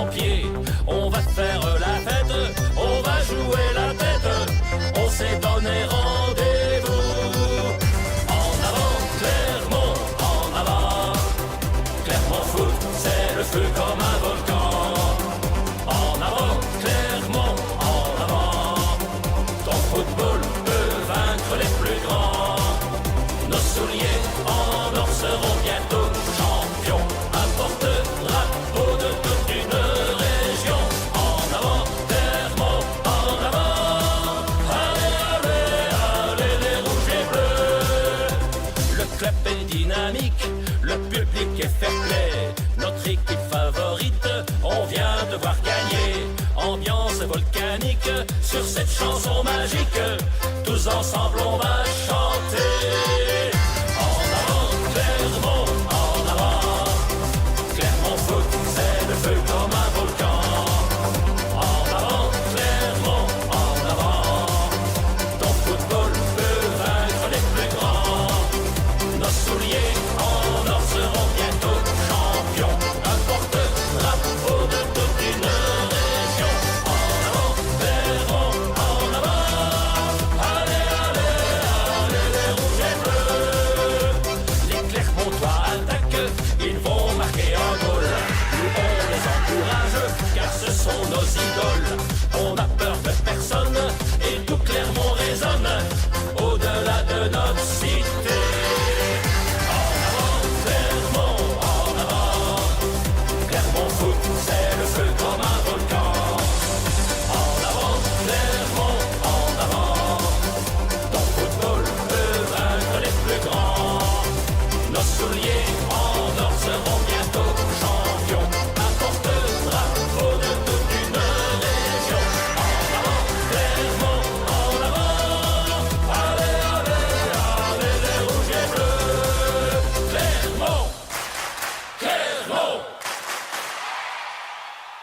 en pied. On va faire la fête, on va jouer la tête. On s'est donné rendez-vous. En avant, Clermont, en avant. Clermont foot, c'est le feu comme un volcan. En avant, Clermont, en avant. Ton football peut vaincre les plus grands. Nos souliers en or seront bientôt champions. Un porte-drapeau de toute une région. En avant, Clermont, en avant. Allez, allez, allez, les rouges et bleus. Le club est dynamique, le public est fair-play. Notre équipe favorite, on vient de voir gagner. Ambiance volcanique sur cette chanson magique. Tous ensemble on va